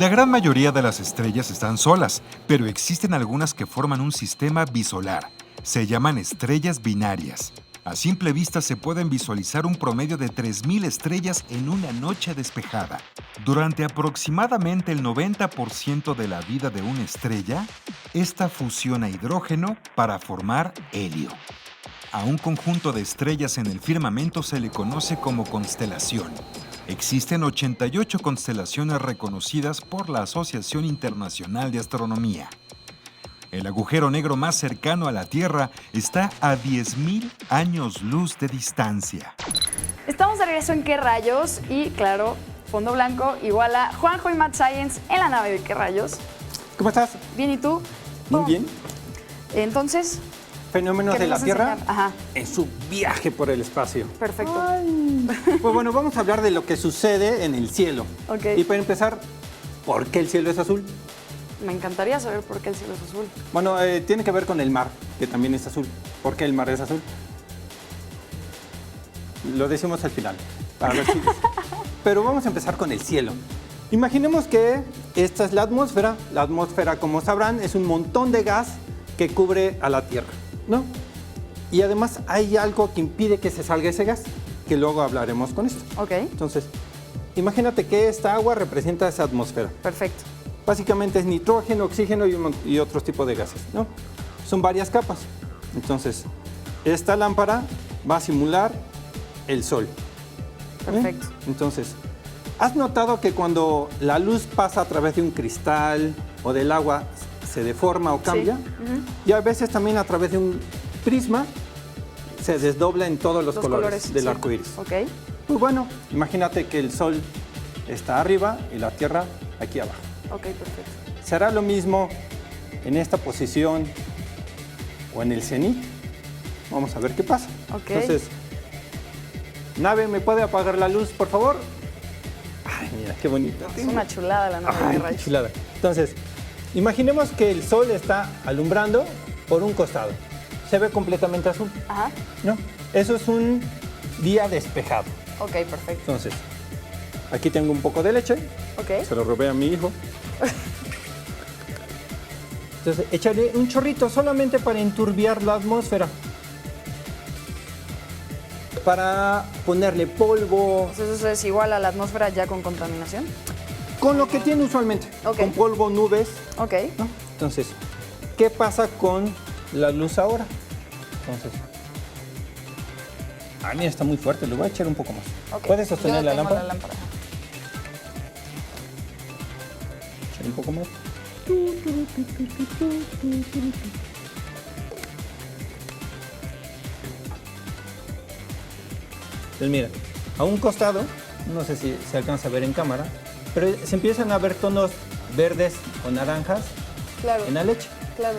La gran mayoría de las estrellas están solas, pero existen algunas que forman un sistema bisolar. Se llaman estrellas binarias. A simple vista se pueden visualizar un promedio de 3.000 estrellas en una noche despejada. Durante aproximadamente el 90% de la vida de una estrella, esta fusiona hidrógeno para formar helio. A un conjunto de estrellas en el firmamento se le conoce como constelación. Existen 88 constelaciones reconocidas por la Asociación Internacional de Astronomía. El agujero negro más cercano a la Tierra está a 10.000 años luz de distancia. Estamos de regreso en ¿Qué rayos? Y claro, fondo blanco igual a Juanjo y Mad Science en la nave de ¿Qué rayos? ¿Cómo estás? Bien, ¿y tú? Bien, bien. Entonces, Fenómenos ¿qué de nos la vas a Tierra enseñar? Ajá, en su viaje por el espacio. perfecto. Pues bueno, vamos a hablar de lo que sucede en el cielo. Ok. Y para empezar, ¿por qué el cielo es azul? Me encantaría saber por qué el cielo es azul. Bueno, tiene que ver con el mar, que también es azul. ¿Por qué el mar es azul? Lo decimos al final, para ver si... Pero vamos a empezar con el cielo. Imaginemos que esta es la atmósfera. La atmósfera, como sabrán, es un montón de gas que cubre a la Tierra, ¿no? Y además hay algo que impide que se salga ese gas, que luego hablaremos con esto. Ok, Entonces, imagínate que esta agua representa esa atmósfera. perfecto. Básicamente es nitrógeno, oxígeno y otros tipos de gases, ¿no? Son varias capas. Entonces, esta lámpara va a simular el sol. Perfecto. Entonces, ¿has notado que cuando la luz pasa a través de un cristal o del agua se deforma o cambia? Ujú. Y a veces también a través de un prisma se desdobla en todos los colores del sí. arco iris. Ok, Pues bueno, imagínate que el sol está arriba y la Tierra aquí abajo. ok, perfecto. ¿Será lo mismo en esta posición o en el cenit? Vamos a ver qué pasa. Ok. Entonces, nave, ¿me puede apagar la luz, por favor? Ay, mira, qué bonita. Es una chulada la nave de Ay, ¿Qué qué rayos? chulada. Entonces, imaginemos que el sol está alumbrando por un costado. Se ve completamente azul, Ajá, ¿no? Eso es un día despejado. ok, perfecto. Entonces, aquí tengo un poco de leche. Ok, Se lo robé a mi hijo. Entonces, echaré un chorrito solamente para enturbiar la atmósfera. Para ponerle polvo, entonces eso es igual a la atmósfera ya con contaminación. con lo que tiene usualmente. Ok. Con polvo, nubes, Ok, ¿no? Entonces, ¿qué pasa con la luz ahora? Entonces, mira, está muy fuerte, le voy a echar un poco más. ok. ¿Puedes sostener Yo la tengo lámpara? la lámpara. Echar un poco más. Pues mira, a un costado, no sé si se alcanza a ver en cámara, pero se empiezan a ver tonos verdes o naranjas Claro, en la leche, claro.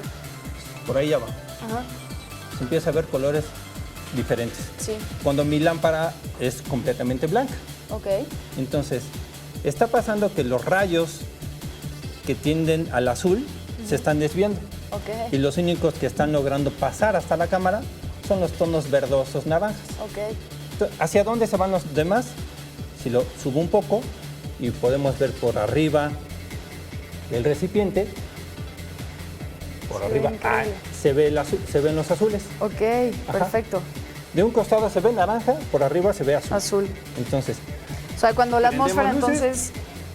por ahí abajo. Ajá, Se empieza a ver colores diferentes. sí, Cuando mi lámpara es completamente blanca. ok. Entonces, está pasando que los rayos que tienden al azul se están desviando. Ok, Y los únicos que están logrando pasar hasta la cámara son los tonos verdosos naranjas. ok. Entonces, ¿hacia dónde se van los demás? Si lo subo un poco y podemos ver por arriba del recipiente, por Se ve arriba increíble. se ve se ven los azules. Ok, Ajá. perfecto. De un costado se ve naranja, por arriba se ve azul. Azul. Entonces, O sea, cuando la Prendemos atmósfera luces. entonces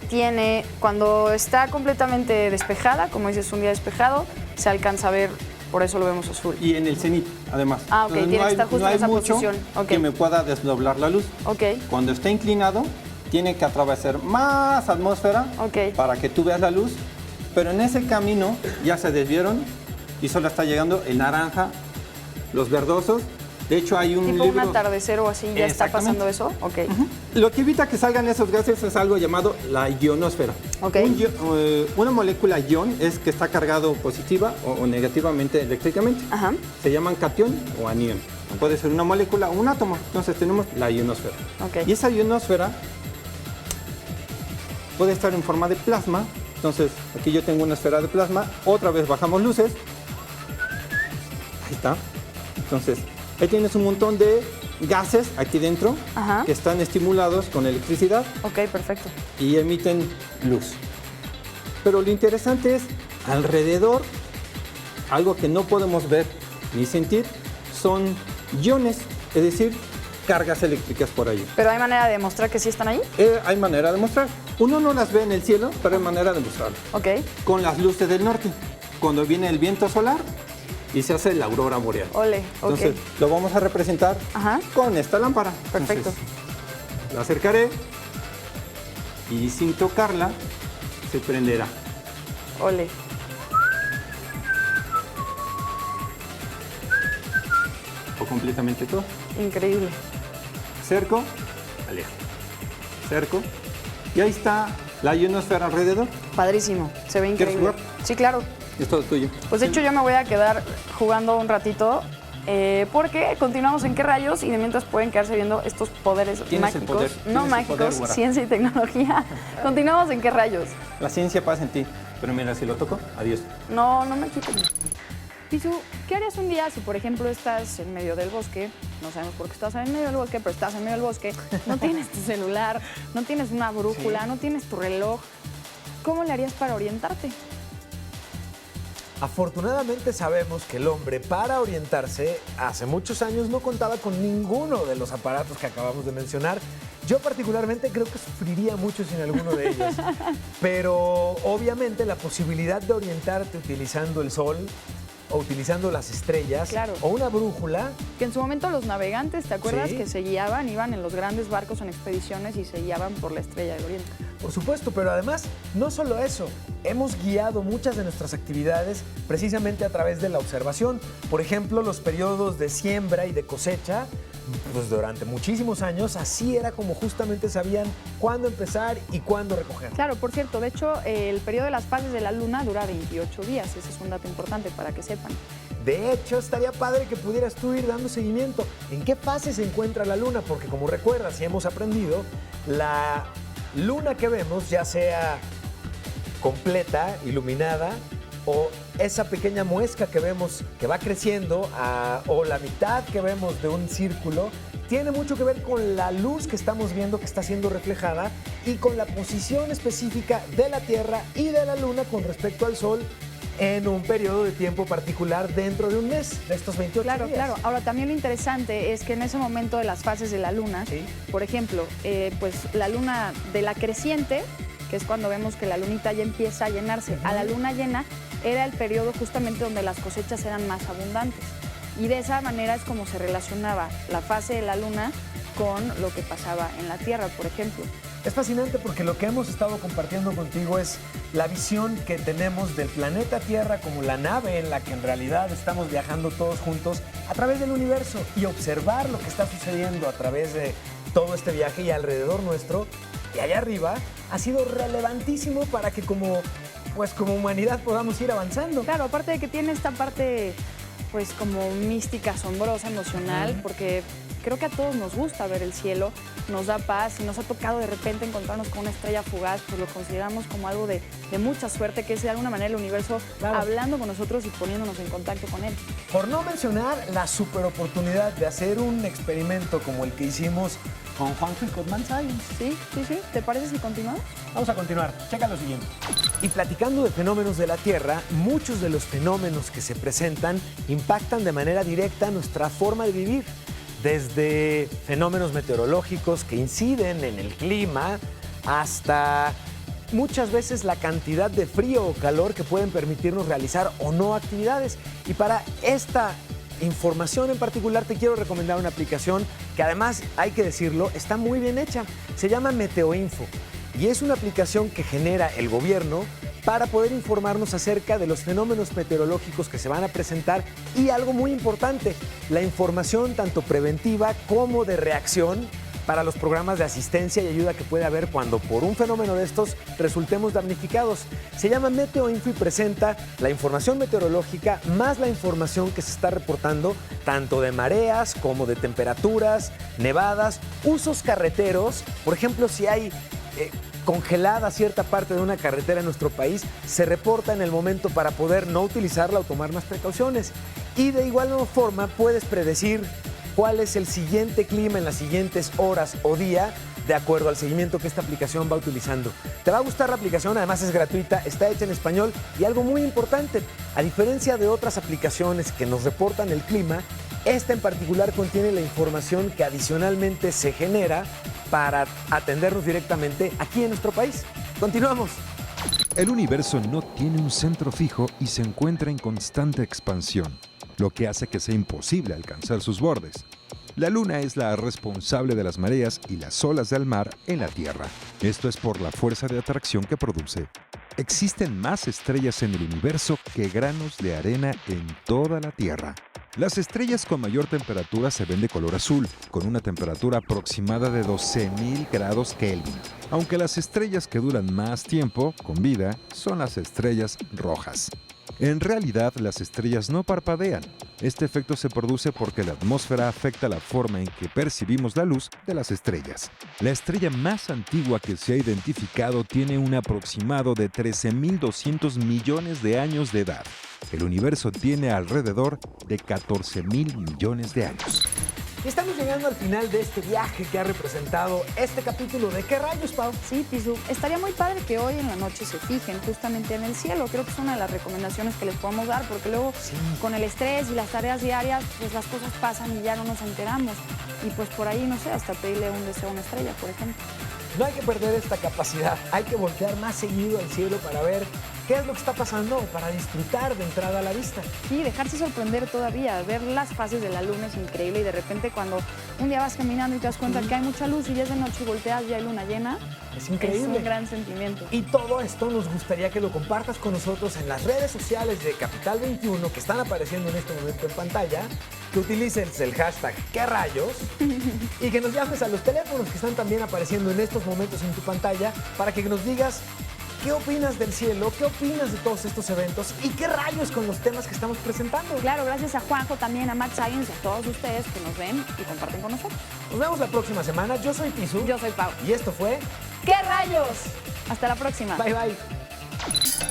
tiene, cuando está completamente despejada, como dices, un día despejado, se alcanza a ver, por eso lo vemos azul. y en el cenit, además. Ah, ok, Entonces, tiene que estar justo no en hay esa mucho posición. Ok. que me pueda desdoblar la luz. Ok, Cuando está inclinado, tiene que atravesar más atmósfera Ok. para que tú veas la luz, pero en ese camino ya se desvieron y solo está llegando el naranja, los verdosos. De hecho, hay un tipo un libro... atardecer o así, ¿ya está Exactamente. pasando eso? Ok, Lo que evita que salgan esos gases es algo llamado la ionosfera. Ok. Una molécula ion es que está cargado positiva o negativamente eléctricamente. ajá, Se llaman catión o anión. Puede ser una molécula o un átomo. Entonces tenemos la ionosfera. ok. Y esa ionosfera puede estar en forma de plasma. Entonces aquí yo tengo una esfera de plasma. Otra vez bajamos luces. Ahí está. Entonces ahí tienes un montón de gases aquí dentro Ajá. que están estimulados con electricidad Ok, perfecto. y emiten luz. Pero lo interesante es, alrededor, algo que no podemos ver ni sentir, son iones, es decir, cargas eléctricas por ahí. ¿Pero hay manera de demostrar que sí están ahí? Hay manera de mostrar. Uno no las ve en el cielo, pero hay manera de mostrarlo. Ok. Con las luces del norte, cuando viene el viento solar y se hace la aurora boreal. Ole, ok. Entonces, lo vamos a representar Ajá. con esta lámpara. Perfecto. Entonces, la acercaré y sin tocarla se prenderá. Ole. O completamente todo. Increíble. Cerco, alejo. Cerco. Y ahí está la ionosfera alrededor. Padrísimo. Se ve ¿Quieres increíble. jugar? Sí, claro. Es todo tuyo. Pues de hecho yo me voy a quedar jugando un ratito porque continuamos en qué rayos y de mientras pueden quedarse viendo estos poderes Tienes el mágicos. poder, No tienes el mágicos, poder, güera. ciencia y tecnología. Continuamos en qué rayos. La ciencia pasa en ti. Pero mira, si lo toco, adiós. No, no me quiten. Pisu, ¿qué harías un día si, por ejemplo, estás en medio del bosque? No sabemos por qué estás en medio del bosque, pero estás en medio del bosque. No tienes tu celular, no tienes una brújula, no tienes tu reloj. ¿Cómo le harías para orientarte? Afortunadamente sabemos que el hombre, para orientarse, hace muchos años no contaba con ninguno de los aparatos que acabamos de mencionar. Yo particularmente creo que sufriría mucho sin alguno de ellos. Pero obviamente la posibilidad de orientarte utilizando el sol o utilizando las estrellas, Claro. o una brújula. Que en su momento los navegantes, ¿te acuerdas? Sí. Que se guiaban, iban en los grandes barcos en expediciones y se guiaban por la estrella del oriente. Por supuesto, pero además, no solo eso, hemos guiado muchas de nuestras actividades precisamente a través de la observación. Por ejemplo, los periodos de siembra y de cosecha, pues durante muchísimos años, así era como justamente sabían cuándo empezar y cuándo recoger. Claro, por cierto, de hecho, el periodo de las fases de la luna dura 28 días. Ese es un dato importante para que sepan. De hecho, estaría padre que pudieras tú ir dando seguimiento. ¿En qué fase se encuentra la luna? Porque como recuerdas y hemos aprendido, la luna que vemos, ya sea completa, iluminada, o esa pequeña muesca que vemos que va creciendo, o la mitad que vemos de un círculo, tiene mucho que ver con la luz que estamos viendo que está siendo reflejada y con la posición específica de la Tierra y de la Luna con respecto al Sol en un periodo de tiempo particular dentro de un mes, de estos 28 Claro, días. claro. Ahora, también lo interesante es que en ese momento de las fases de la luna, Sí. por ejemplo, pues la luna de la creciente, que es cuando vemos que la lunita ya empieza a llenarse, a la luna llena era el periodo justamente donde las cosechas eran más abundantes. Y de esa manera es como se relacionaba la fase de la luna con lo que pasaba en la Tierra, por ejemplo. Es fascinante porque lo que hemos estado compartiendo contigo es la visión que tenemos del planeta Tierra como la nave en la que en realidad estamos viajando todos juntos a través del universo y observar lo que está sucediendo a través de todo este viaje y alrededor nuestro y allá arriba ha sido relevantísimo para que como humanidad podamos ir avanzando. Claro, aparte de que tiene esta parte pues como mística, asombrosa, emocional, porque creo que a todos nos gusta ver el cielo, nos da paz y nos ha tocado de repente encontrarnos con una estrella fugaz, pues lo consideramos como algo de mucha suerte, que es de alguna manera el universo Claro. hablando con nosotros y poniéndonos en contacto con él. Por no mencionar la super oportunidad de hacer un experimento como el que hicimos con Juan Goodman Science. ¿Sí? ¿Sí, sí? ¿Te parece si continuamos? Vamos a continuar. Checa lo siguiente. Y platicando de fenómenos de la Tierra, muchos de los fenómenos que se presentan impactan de manera directa nuestra forma de vivir. Desde fenómenos meteorológicos que inciden en el clima hasta muchas veces la cantidad de frío o calor que pueden permitirnos realizar o no actividades. Y para esta información en particular te quiero recomendar una aplicación que además, hay que decirlo, está muy bien hecha. Se llama Meteoinfo y es una aplicación que genera el gobierno para poder informarnos acerca de los fenómenos meteorológicos que se van a presentar y algo muy importante, la información tanto preventiva como de reacción para los programas de asistencia y ayuda que puede haber cuando por un fenómeno de estos resultemos damnificados. Se llama Meteoinfo y presenta la información meteorológica más la información que se está reportando tanto de mareas como de temperaturas, nevadas, usos carreteros. Por ejemplo, si hay congelada cierta parte de una carretera en nuestro país, se reporta en el momento para poder no utilizarla o tomar más precauciones. Y de igual forma puedes predecir cuál es el siguiente clima en las siguientes horas o día de acuerdo al seguimiento que esta aplicación va utilizando. Te va a gustar la aplicación, además es gratuita, está hecha en español y algo muy importante, a diferencia de otras aplicaciones que nos reportan el clima, esta en particular contiene la información que adicionalmente se genera para atendernos directamente aquí en nuestro país. Continuamos. El universo no tiene un centro fijo y se encuentra en constante expansión, lo que hace que sea imposible alcanzar sus bordes. La Luna es la responsable de las mareas y las olas del mar en la Tierra. Esto es por la fuerza de atracción que produce. Existen más estrellas en el universo que granos de arena en toda la Tierra. Las estrellas con mayor temperatura se ven de color azul, con una temperatura aproximada de 12.000 grados Kelvin, aunque las estrellas que duran más tiempo, con vida, son las estrellas rojas. En realidad, las estrellas no parpadean. Este efecto se produce porque la atmósfera afecta la forma en que percibimos la luz de las estrellas. La estrella más antigua que se ha identificado tiene un aproximado de 13.200 millones de años de edad. El universo tiene alrededor de 14.000 millones de años. Y estamos llegando al final de este viaje que ha representado este capítulo de ¿Qué rayos, Pau? Sí, Pisu, estaría muy padre que hoy en la noche se fijen justamente en el cielo. Creo que es una de las recomendaciones que les podemos dar, porque luego con el estrés y las tareas diarias, pues las cosas pasan y ya no nos enteramos. Y pues por ahí, no sé, hasta pedirle un deseo a una estrella, por ejemplo. No hay que perder esta capacidad, hay que voltear más seguido al cielo para ver qué es lo que está pasando o para disfrutar de entrada a la vista. Sí, dejarse sorprender todavía, ver las fases de la luna es increíble y de repente cuando un día vas caminando y te das cuenta que hay mucha luz y ya es de noche y volteas y hay luna llena, es increíble. Es un gran sentimiento. Y todo esto nos gustaría que lo compartas con nosotros en las redes sociales de Capital 21 que están apareciendo en este momento en pantalla, que utilices el hashtag ¡Qué rayos! Y que nos llames a los teléfonos que están también apareciendo en estos momentos en tu pantalla para que nos digas qué opinas del cielo, qué opinas de todos estos eventos y qué rayos con los temas que estamos presentando. Claro, gracias a Juanjo, también a Mad Science y a todos ustedes que nos ven y comparten con nosotros. Nos vemos la próxima semana. Yo soy Pisu. Yo soy Pau. Y esto fue ¡Qué rayos! Hasta la próxima. Bye, bye.